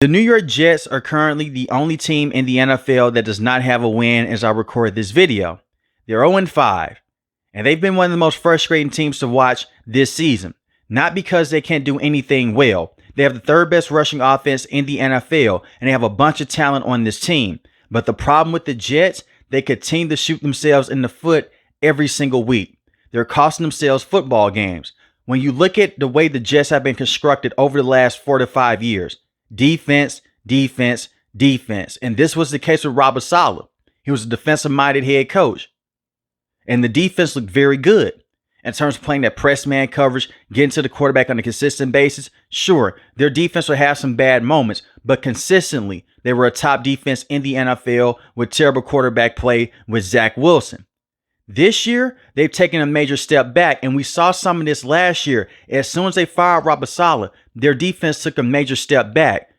The New York Jets are currently the only team in the NFL that does not have a win as I record this video. They're 0-5, and they've been one of the most frustrating teams to watch this season. Not because they can't do anything well. They have the third best rushing offense in the NFL, and they have a bunch of talent on this team. But the problem with the Jets, they continue to shoot themselves in the foot every single week. They're costing themselves football games. When you look at the way the Jets have been constructed over the last 4 to 5 years, defense, defense, defense. And this was the case with Robert Saleh. He was a defensive-minded head coach. And the defense looked very good. In terms of playing that press man coverage, getting to the quarterback on a consistent basis, sure, their defense will have some bad moments, but consistently, they were a top defense in the NFL with terrible quarterback play with Zach Wilson. This year, they've taken a major step back, and we saw some of this last year. As soon as they fired Robert Saleh, their defense took a major step back.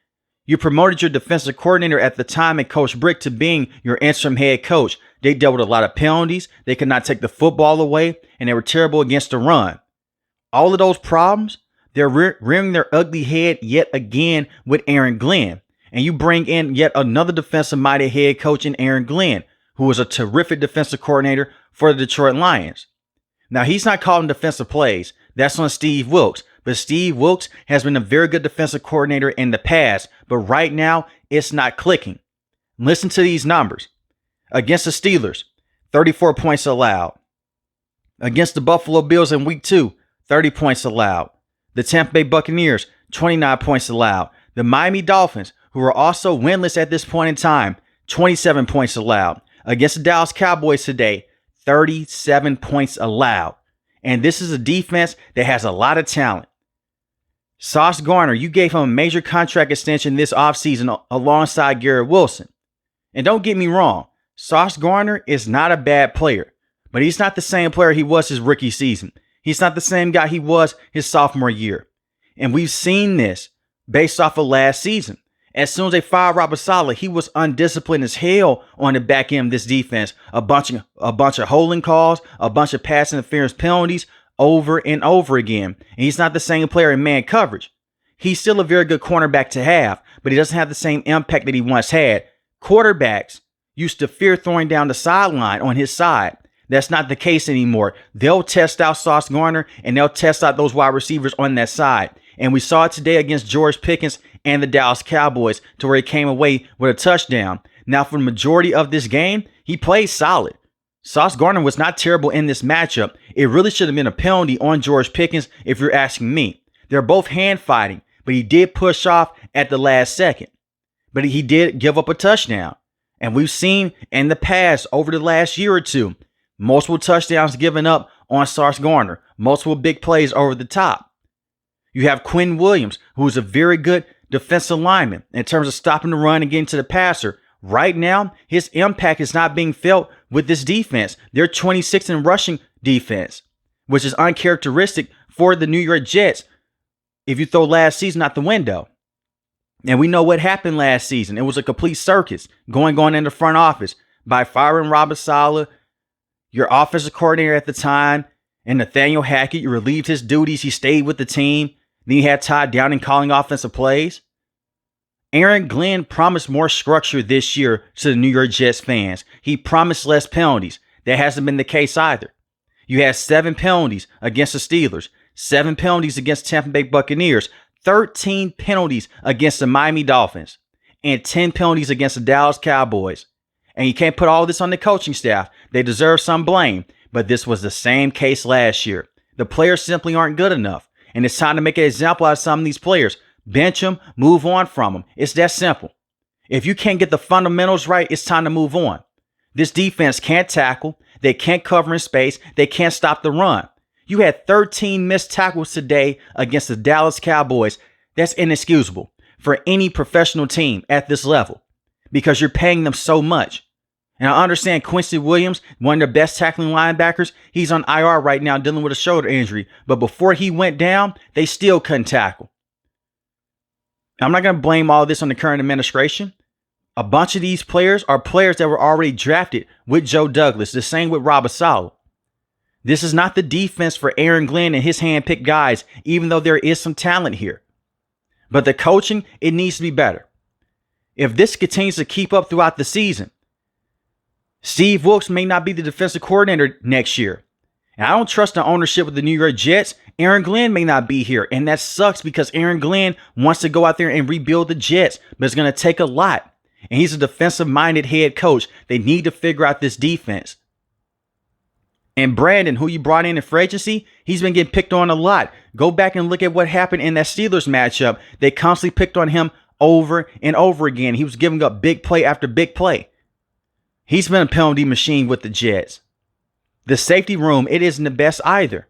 You promoted your defensive coordinator at the time and Coach Brick to being your interim head coach. They dealt with a lot of penalties. They could not take the football away, and they were terrible against the run. All of those problems, they're rearing their ugly head yet again with Aaron Glenn. And you bring in yet another defensive-minded head coach in Aaron Glenn, who was a terrific defensive coordinator for the Detroit Lions. Now, he's not calling defensive plays. That's on Steve Wilks. But Steve Wilks has been a very good defensive coordinator in the past. But right now, it's not clicking. Listen to these numbers. Against the Steelers, 34 points allowed. Against the Buffalo Bills in Week 2, 30 points allowed. The Tampa Bay Buccaneers, 29 points allowed. The Miami Dolphins, who are also winless at this point in time, 27 points allowed. Against the Dallas Cowboys today, 37 points allowed. And this is a defense that has a lot of talent. Sauce Gardner, you gave him a major contract extension this offseason alongside Garrett Wilson. And don't get me wrong, Sauce Gardner is not a bad player, but he's not the same player he was his rookie season. He's not the same guy he was his sophomore year. And we've seen this based off of last season. As soon as they fired Robert Saleh, he was undisciplined as hell on the back end of this defense. A bunch of holding calls, a bunch of pass interference penalties over and over again. And he's not the same player in man coverage. He's still a very good cornerback to have, but he doesn't have the same impact that he once had. Quarterbacks used to fear throwing down the sideline on his side. That's not the case anymore. They'll test out Sauce Gardner and they'll test out those wide receivers on that side. And we saw it today against George Pickens and the Dallas Cowboys to where he came away with a touchdown. Now, for the majority of this game, he played solid. Sauce Gardner was not terrible in this matchup. It really should have been a penalty on George Pickens if you're asking me. They're both hand fighting, but he did push off at the last second. But he did give up a touchdown. And we've seen in the past, over the last year or two, multiple touchdowns given up on Sauce Gardner, multiple big plays over the top. You have Quinn Williams, who is a very good defensive lineman in terms of stopping the run and getting to the passer. Right now, his impact is not being felt with this defense. They're 26th in rushing defense, which is uncharacteristic for the New York Jets if you throw last season out the window. And we know what happened last season. It was a complete circus going on in the front office by firing Robert Saleh, your offensive coordinator at the time, and Nathaniel Hackett. You relieved his duties. He stayed with the team. Then you had Todd Downing calling offensive plays. Aaron Glenn promised more structure this year to the New York Jets fans. He promised less penalties. That hasn't been the case either. You had 7 penalties against the Steelers, 7 penalties against Tampa Bay Buccaneers, 13 penalties against the Miami Dolphins, and 10 penalties against the Dallas Cowboys. And you can't put all this on the coaching staff. They deserve some blame, but this was the same case last year. The players simply aren't good enough, and it's time to make an example out of some of these players. Bench them, move on from them. It's that simple. If you can't get the fundamentals right, it's time to move on. This defense can't tackle. They can't cover in space. They can't stop the run. You had 13 missed tackles today against the Dallas Cowboys. That's inexcusable for any professional team at this level because you're paying them so much. And I understand Quincy Williams, one of their best tackling linebackers, he's on IR right now dealing with a shoulder injury. But before he went down, they still couldn't tackle. I'm not going to blame all this on the current administration. A bunch of these players are players that were already drafted with Joe Douglas, the same with Robert Saleh. This is not the defense for Aaron Glenn and his hand-picked guys, even though there is some talent here. But the coaching, it needs to be better. If this continues to keep up throughout the season, Steve Wilks may not be the defensive coordinator next year. And I don't trust the ownership of the New York Jets. Aaron Glenn may not be here. And that sucks because Aaron Glenn wants to go out there and rebuild the Jets. But it's going to take a lot. And he's a defensive-minded head coach. They need to figure out this defense. And Brandon, who you brought in free agency, he's been getting picked on a lot. Go back and look at what happened in that Steelers matchup. They constantly picked on him over and over again. He was giving up big play after big play. He's been a penalty machine with the Jets. The safety room, it isn't the best either.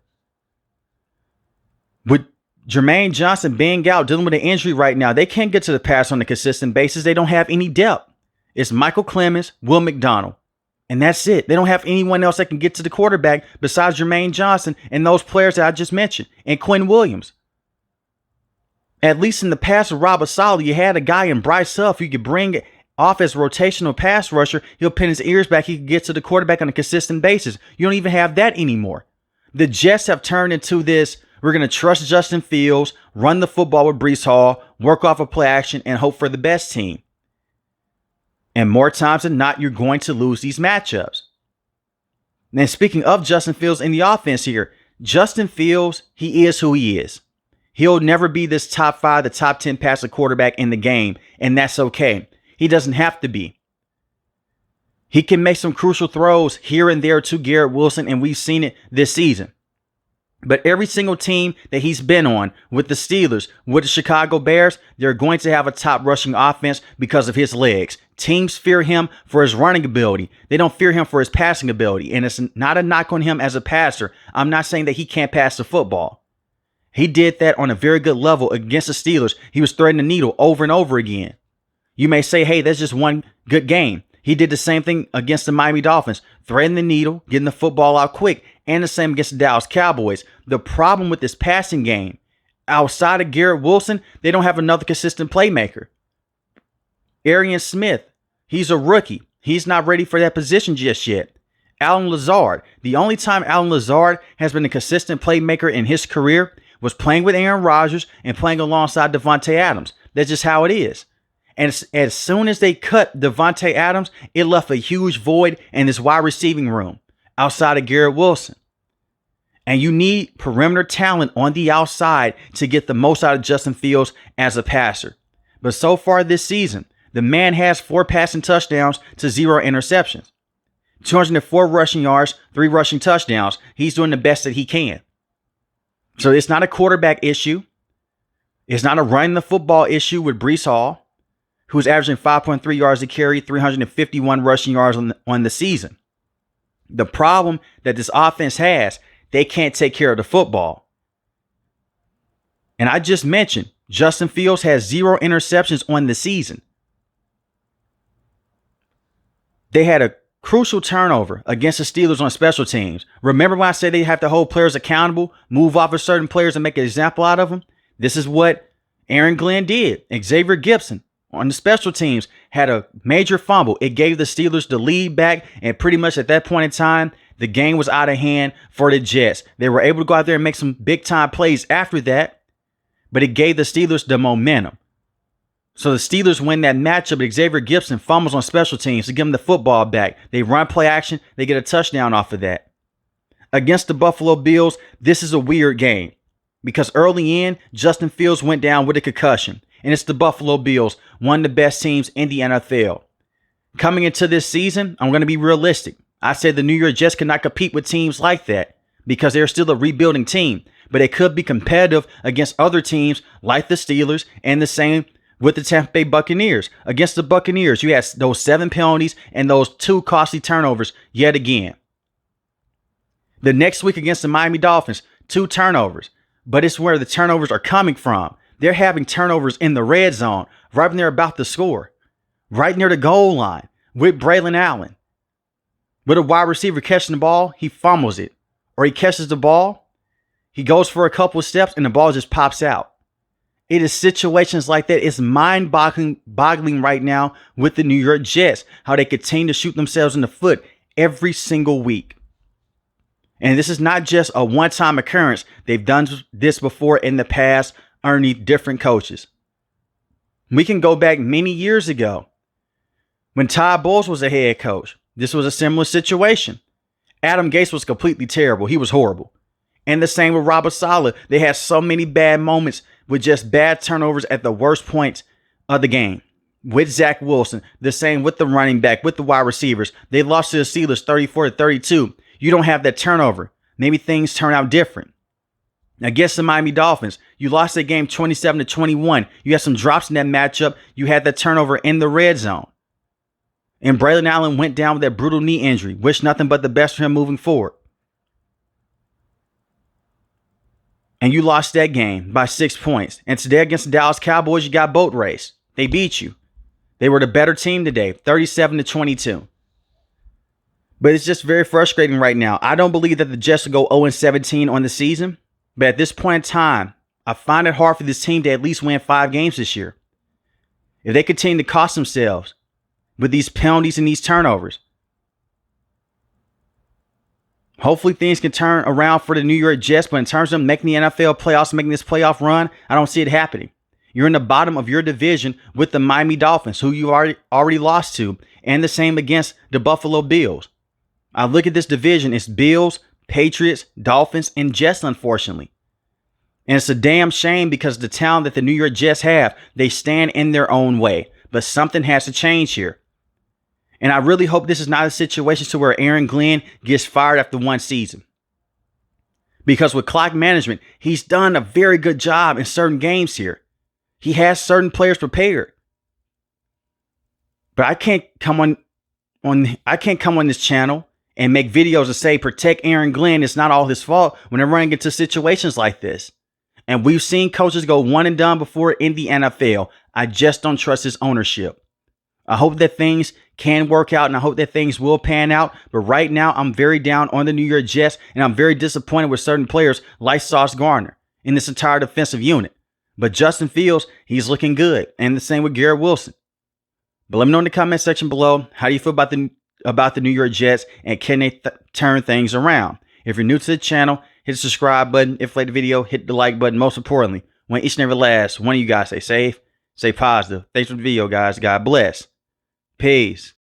With Jermaine Johnson being out, dealing with an injury right now, they can't get to the pass on a consistent basis. They don't have any depth. It's Michael Clemens, Will McDonald, and that's it. They don't have anyone else that can get to the quarterback besides Jermaine Johnson and those players that I just mentioned, and Quinn Williams. At least in the past with Rob Asala, you had a guy in Bryce Huff who could bring off as rotational pass rusher. He'll pin his ears back. He can get to the quarterback on a consistent basis. You don't even have that anymore. The Jets have turned into this, we're going to trust Justin Fields, run the football with Breece Hall, work off of play action, and hope for the best team. And more times than not, you're going to lose these matchups. And speaking of Justin Fields in the offense here, Justin Fields, he is who he is. He'll never be this top 5, the top 10 passer quarterback in the game, and that's okay. He doesn't have to be. He can make some crucial throws here and there to Garrett Wilson, and we've seen it this season. But every single team that he's been on, with the Steelers, with the Chicago Bears, they're going to have a top rushing offense because of his legs. Teams fear him for his running ability. They don't fear him for his passing ability. And it's not a knock on him as a passer. I'm not saying that he can't pass the football. He did that on a very good level against the Steelers. He was threading the needle over and over again. You may say, hey, that's just one good game. He did the same thing against the Miami Dolphins, threading the needle, getting the football out quick, and the same against the Dallas Cowboys. The problem with this passing game, outside of Garrett Wilson, they don't have another consistent playmaker. Arian Smith, he's a rookie. He's not ready for that position just yet. Alan Lazard, the only time Alan Lazard has been a consistent playmaker in his career was playing with Aaron Rodgers and playing alongside Devontae Adams. That's just how it is. And as soon as they cut Devontae Adams, it left a huge void in this wide receiving room outside of Garrett Wilson. And you need perimeter talent on the outside to get the most out of Justin Fields as a passer. But so far this season, the man has 4 passing touchdowns to 0 interceptions. 204 rushing yards, 3 rushing touchdowns. He's doing the best that he can. So it's not a quarterback issue. It's not a running the football issue with Breece Hall, who's averaging 5.3 yards a carry, 351 rushing yards on the season. The problem that this offense has, they can't take care of the football. And I just mentioned, Justin Fields has 0 interceptions on the season. They had a crucial turnover against the Steelers on special teams. Remember when I said they have to hold players accountable, move off of certain players and make an example out of them? This is what Aaron Glenn did. Xavier Gipson on the special teams had a major fumble. It gave the Steelers the lead back, and pretty much at that point in time, the game was out of hand for the Jets. They were able to go out there and make some big-time plays after that, but it gave the Steelers the momentum. So the Steelers win that matchup, but Xavier Gipson fumbles on special teams to give them the football back. They run play action. They get a touchdown off of that. Against the Buffalo Bills, this is a weird game because early in, Justin Fields went down with a concussion. And it's the Buffalo Bills, one of the best teams in the NFL. Coming into this season, I'm going to be realistic. I said the New York Jets cannot compete with teams like that because they're still a rebuilding team. But they could be competitive against other teams like the Steelers, and the same with the Tampa Bay Buccaneers. Against the Buccaneers, you had those 7 penalties and those 2 costly turnovers yet again. The next week against the Miami Dolphins, 2 turnovers. But it's where the turnovers are coming from. They're having turnovers in the red zone, right when they're about to score, right near the goal line with Braylon Allen. With a wide receiver catching the ball, he fumbles it. Or he catches the ball, he goes for a couple of steps, and the ball just pops out. It is situations like that. It's mind-boggling right now with the New York Jets, how they continue to shoot themselves in the foot every single week. And this is not just a one-time occurrence. They've done this before in the past, underneath different coaches. We can go back many years ago when Todd Bowles was a head coach. This was a similar situation. Adam Gase was completely terrible. He was horrible. And the same with Robert Saleh. They had so many bad moments with just bad turnovers at the worst points of the game. With Zach Wilson, the same with the running back, with the wide receivers. They lost to the Steelers 34-32. You don't have that turnover. Maybe things turn out different. Against the Miami Dolphins, you lost that game 27-21. You had some drops in that matchup. You had that turnover in the red zone. And Braylon Allen went down with that brutal knee injury. Wish nothing but the best for him moving forward. And you lost that game by 6 points. And today against the Dallas Cowboys, you got boat race. They beat you. They were the better team today, 37-22. But it's just very frustrating right now. I don't believe that the Jets will go 0-17 on the season. But at this point in time, I find it hard for this team to at least win 5 games this year. If they continue to cost themselves with these penalties and these turnovers, hopefully things can turn around for the New York Jets. But in terms of making the NFL playoffs, making this playoff run, I don't see it happening. You're in the bottom of your division with the Miami Dolphins, who you already lost to, and the same against the Buffalo Bills. I look at this division, it's Bills, Patriots, Dolphins, and Jets, unfortunately. And it's a damn shame because the talent that the New York Jets have, they stand in their own way. But something has to change here. And I really hope this is not a situation to where Aaron Glenn gets fired after one season. Because with clock management, he's done a very good job in certain games here. He has certain players prepared. But I can't come on this channel and make videos and say protect Aaron Glenn. It's not all his fault when they're running into situations like this. And we've seen coaches go one and done before in the NFL. I just don't trust his ownership. I hope that things can work out and I hope that things will pan out. But right now, I'm very down on the New York Jets and I'm very disappointed with certain players like Sauce Gardner in this entire defensive unit. But Justin Fields, he's looking good. And the same with Garrett Wilson. But let me know in the comment section below, how do you feel about the New York Jets and can they turn things around? If you're new to the channel, hit the subscribe button. If you like the video, hit the like button. Most importantly, want each and every last one of you guys stay safe, stay positive. Thanks for the video, guys. God bless. Peace.